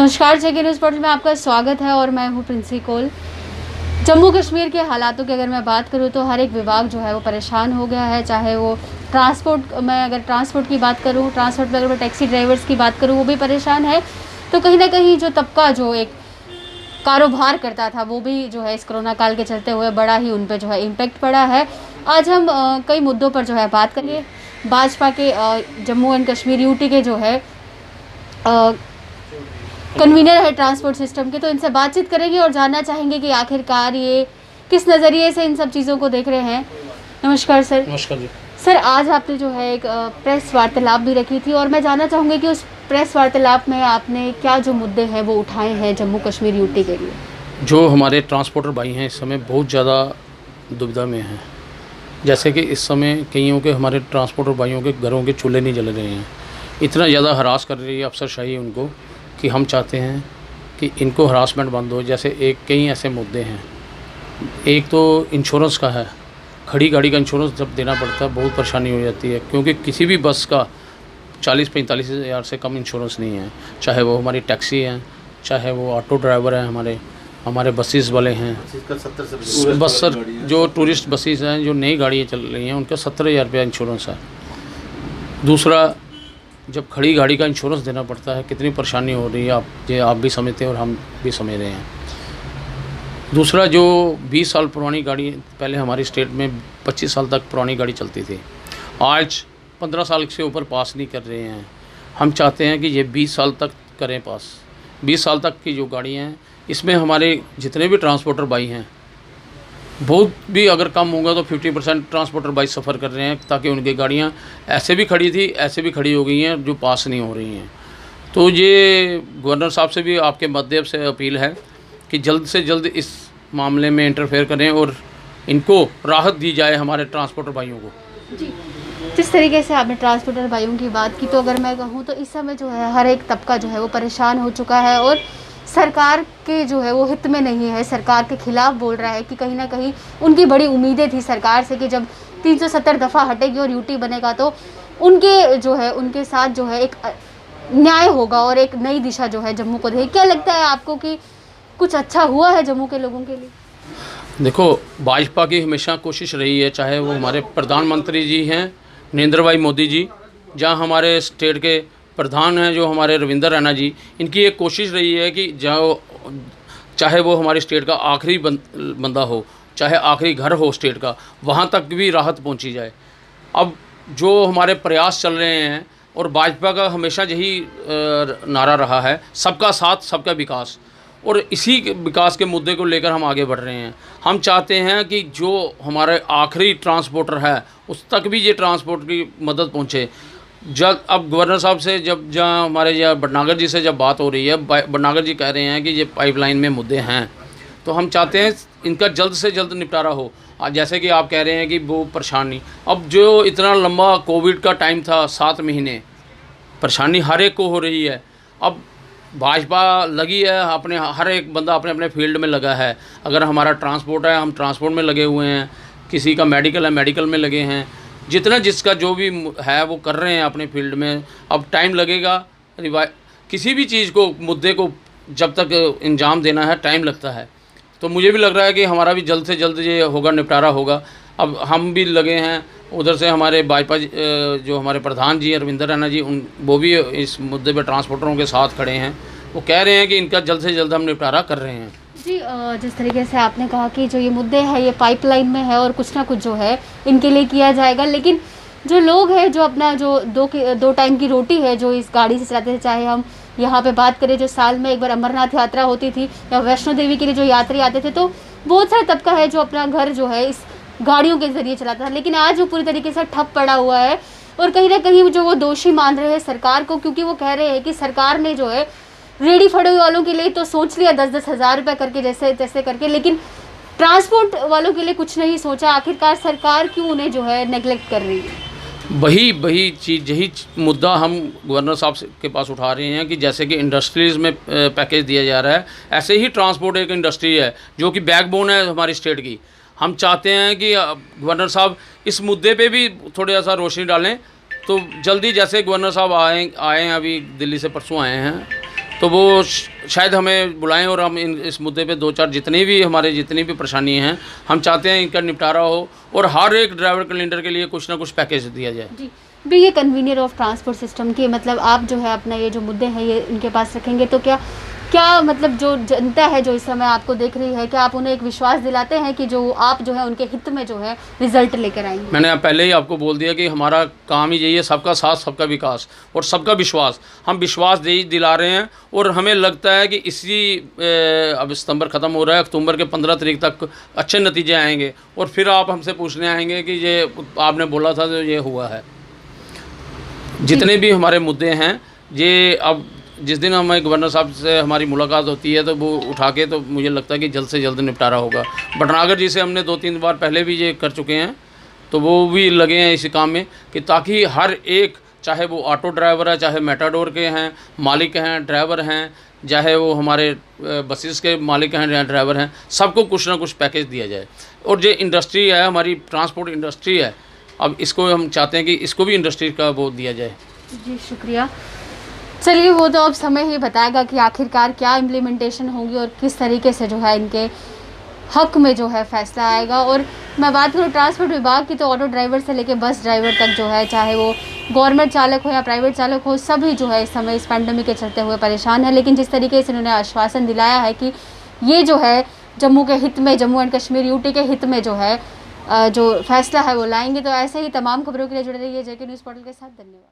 नमस्कार, जेके news portal में आपका स्वागत है और मैं हूं प्रिंसी कोल। जम्मू कश्मीर के हालातों की अगर मैं बात करूं तो हर एक विभाग जो है वो परेशान हो गया है। चाहे वो ट्रांसपोर्ट में, अगर ट्रांसपोर्ट की बात करूं, ट्रांसपोर्ट में अगर मैं टैक्सी ड्राइवर्स की बात करूं वो भी परेशान है। तो कहीं ना कहीं जो तबका जो एक कारोबार करता था वो भी जो है इस कोरोना काल के चलते हुए बड़ा ही उन पर जो है इम्पैक्ट पड़ा है। आज हम कई मुद्दों पर जो है बात करेंगे। भाजपा के जम्मू एंड कश्मीर यूटी के जो है कन्वीनर है ट्रांसपोर्ट सिस्टम के, तो इनसे बातचीत करेंगे और जानना चाहेंगे कि आखिरकार ये किस नज़रिए से इन सब चीज़ों को देख रहे हैं। नमस्कार सर। नमस्कार जी। सर, आज आपने जो है एक प्रेस वार्तालाप भी रखी थी और मैं जानना चाहूँगी कि उस प्रेस वार्तालाप में आपने क्या जो मुद्दे हैं वो उठाए हैं जम्मू कश्मीर यूटी के लिए। जो हमारे ट्रांसपोर्टर भाई हैं इस समय बहुत ज़्यादा दुविधा में हैं। जैसे कि इस समय कईयों के हमारे ट्रांसपोर्टर भाइयों के घरों के चूल्हे नहीं जल रहे हैं। इतना ज़्यादा हरास कर रही है अफसरशाही उनको कि हम चाहते हैं कि इनको हरासमेंट बंद हो। जैसे कई ऐसे मुद्दे हैं। एक तो इंश्योरेंस का है। खड़ी गाड़ी का इंश्योरेंस जब देना पड़ता है बहुत परेशानी हो जाती है, क्योंकि किसी भी बस का 40-45 हज़ार से कम इंश्योरेंस नहीं है। चाहे वो हमारी टैक्सी हैं, चाहे वो ऑटो ड्राइवर हैं, हमारे बसेस वाले हैं। बस सर, जो टूरिस्ट बसेस हैं, जो नई गाड़ियाँ चल रही हैं, उनका 70,000 रुपया इंश्योरेंस है। दूसरा, जब खड़ी गाड़ी का इंश्योरेंस देना पड़ता है कितनी परेशानी हो रही है, आप भी समझते हैं और हम भी समझ रहे हैं। दूसरा, जो 20 साल पुरानी गाड़ी, पहले हमारी स्टेट में 25 साल तक पुरानी गाड़ी चलती थी, आज 15 साल से ऊपर पास नहीं कर रहे हैं। हम चाहते हैं कि ये 20 साल तक करें पास। 20 साल तक की जो गाड़ियाँ हैं, इसमें हमारे जितने भी ट्रांसपोर्टर भाई हैं, बहुत भी अगर कम होगा तो 50% ट्रांसपोर्टर भाई सफ़र कर रहे हैं, ताकि उनकी गाड़ियाँ ऐसे भी खड़ी थी, ऐसे भी खड़ी हो गई हैं जो पास नहीं हो रही हैं। तो ये गवर्नर साहब से भी आपके माध्यम से अपील है कि जल्द से जल्द इस मामले में इंटरफेयर करें और इनको राहत दी जाए हमारे ट्रांसपोर्टर भाइयों को। जी, जिस तरीके से आपने ट्रांसपोर्टर भाइयों की बात की, तो अगर मैं कहूँ तो इस समय जो है हर एक तबका जो है वो परेशान हो चुका है और सरकार के जो है वो हित में नहीं है, सरकार के खिलाफ बोल रहा है कि कहीं ना कहीं उनकी बड़ी उम्मीदें थी सरकार से कि जब 370 दफ़ा हटेगी और यूटी बनेगा तो उनके जो है उनके साथ जो है एक न्याय होगा और एक नई दिशा जो है जम्मू को देगी। क्या लगता है आपको कि कुछ अच्छा हुआ है जम्मू के लोगों के लिए? देखो, भाजपा की हमेशा कोशिश रही है, चाहे वो हमारे प्रधानमंत्री जी हैं नरेंद्र भाई मोदी जी, जहाँ हमारे स्टेट के प्रधान हैं जो हमारे रविंद्र रैना जी, इनकी एक कोशिश रही है कि चाहे वो हमारे स्टेट का आखिरी बंदा हो, चाहे आखिरी घर हो स्टेट का, वहाँ तक भी राहत पहुँची जाए। अब जो हमारे प्रयास चल रहे हैं, और भाजपा का हमेशा यही नारा रहा है, सबका साथ सबका विकास, और इसी विकास के मुद्दे को लेकर हम आगे बढ़ रहे हैं। हम चाहते हैं कि जो हमारे आखिरी ट्रांसपोर्टर है उस तक भी ये ट्रांसपोर्ट की मदद पहुँचे। जब अब गवर्नर साहब से जहाँ हमारे भटनागर जी से जब बात हो रही है, भटनागर जी कह रहे हैं कि ये पाइपलाइन में मुद्दे हैं, तो हम चाहते हैं इनका जल्द से जल्द निपटारा हो। जैसे कि आप कह रहे हैं कि वो परेशानी, अब जो इतना लंबा कोविड का टाइम था, 7 महीने, परेशानी हर एक को हो रही है। अब भाजपा लगी है, अपने हर एक बंदा अपने अपने फील्ड में लगा है। अगर हमारा ट्रांसपोर्ट है, हम ट्रांसपोर्ट में लगे हुए हैं, किसी का मेडिकल है, मेडिकल में लगे हैं, जितना जिसका जो भी है वो कर रहे हैं अपने फील्ड में। अब टाइम लगेगा, किसी भी चीज़ को, मुद्दे को जब तक इंजाम देना है टाइम लगता है। तो मुझे भी लग रहा है कि हमारा भी जल्द से जल्द ये होगा, निपटारा होगा। अब हम भी लगे हैं, उधर से हमारे भाजपा जो हमारे प्रधान जी हैं रविंद्र रैना जी, वो भी इस मुद्दे पर ट्रांसपोर्टरों के साथ खड़े हैं। वो कह रहे हैं कि इनका जल्द से जल्द हम निपटारा कर रहे हैं। जी, जिस तरीके से आपने कहा कि जो ये मुद्दे हैं ये पाइपलाइन में है और कुछ ना कुछ जो है इनके लिए किया जाएगा, लेकिन जो लोग हैं जो अपना जो दो टाइम की रोटी है जो इस गाड़ी से चलाते थे, चाहे हम यहाँ पे बात करें जो साल में एक बार अमरनाथ यात्रा होती थी या वैष्णो देवी के लिए जो यात्री आते थे, तो बहुत सारा तबका है जो अपना घर जो है इस गाड़ियों के ज़रिए चलाता था, लेकिन आज वो पूरी तरीके से ठप पड़ा हुआ है। और कहीं ना कहीं जो वो दोषी मान रहे हैं सरकार को, क्योंकि वो कह रहे हैं कि सरकार ने जो है रेडी फड़े वालों के लिए तो सोच लिया 10-10 हज़ार रुपये करके जैसे तैसे करके, लेकिन ट्रांसपोर्ट वालों के लिए कुछ नहीं सोचा। आखिरकार सरकार क्यों उन्हें जो है नेगलेक्ट कर रही है? वही चीज़, यही मुद्दा हम गवर्नर साहब के पास उठा रहे हैं कि जैसे कि इंडस्ट्रीज़ में पैकेज दिया जा रहा है, ऐसे ही ट्रांसपोर्ट एक इंडस्ट्री है जो कि बैकबोन है हमारी स्टेट की। हम चाहते हैं कि गवर्नर साहब इस मुद्दे पे भी थोड़ा सा रोशनी डालें। तो जल्दी, जैसे गवर्नर साहब आए हैं, अभी दिल्ली से परसों आए हैं, तो वो शायद हमें बुलाएं और हम इस मुद्दे पे 2-4 जितनी भी परेशानी हैं, हम चाहते हैं इनका निपटारा हो और हर एक ड्राइवर कैलेंडर के लिए कुछ ना कुछ पैकेज दिया जाए। जी भी ये कन्वीनियर ऑफ ट्रांसपोर्ट सिस्टम के मतलब आप जो है अपना ये जो मुद्दे हैं ये इनके पास रखेंगे तो क्या क्या मतलब जो जनता है जो इस समय आपको देख रही है, क्या आप उन्हें एक विश्वास दिलाते हैं कि जो आप जो है उनके हित में जो है रिजल्ट लेकर आएंगे? मैंने पहले ही आपको बोल दिया कि हमारा काम ही यही है, सबका साथ, सबका विकास और सबका विश्वास। हम विश्वास दिला रहे हैं और हमें लगता है कि अब सितंबर ख़त्म हो रहा है, अक्टूबर के 15 तारीख तक अच्छे नतीजे आएंगे और फिर आप हमसे पूछने आएंगे कि ये आपने बोला था तो ये हुआ है। जितने भी हमारे मुद्दे हैं ये अब जिस दिन हमें गवर्नर साहब से हमारी मुलाकात होती है तो वो उठा के तो मुझे लगता है कि जल्द से जल्द निपटारा होगा। भटनागर जी से हमने 2-3 बार पहले भी ये कर चुके हैं तो वो भी लगे हैं इसी काम में कि ताकि हर एक, चाहे वो ऑटो ड्राइवर है, चाहे मेटाडोर के हैं मालिक हैं, ड्राइवर हैं, चाहे वो हमारे बसेस के मालिक हैं, ड्राइवर हैं, सबको कुछ ना कुछ पैकेज दिया जाए। और जो इंडस्ट्री है, हमारी ट्रांसपोर्ट इंडस्ट्री है, अब इसको हम चाहते हैं कि इसको भी इंडस्ट्री का वो दिया जाए। जी शुक्रिया। चलिए वो तो अब समय ही बताएगा कि आखिरकार क्या इम्प्लीमेंटेशन होगी और किस तरीके से जो है इनके हक में जो है फैसला आएगा। और मैं बात करूँ ट्रांसपोर्ट विभाग की तो ऑटो ड्राइवर से लेकर बस ड्राइवर तक जो है, चाहे वो गवर्नमेंट चालक हो या प्राइवेट चालक हो, सभी जो है इस समय इस पैंडेमिक के चलते हुए परेशान है। लेकिन जिस तरीके से उन्होंने आश्वासन दिलाया है कि ये जो है जम्मू के हित में, जम्मू एंड कश्मीर यूटी के हित में जो है जो फैसला है वो लाएंगे, तो ऐसे ही तमाम खबरों के लिए जुड़े रहिए जेके न्यूज़ पोर्टल के साथ। धन्यवाद।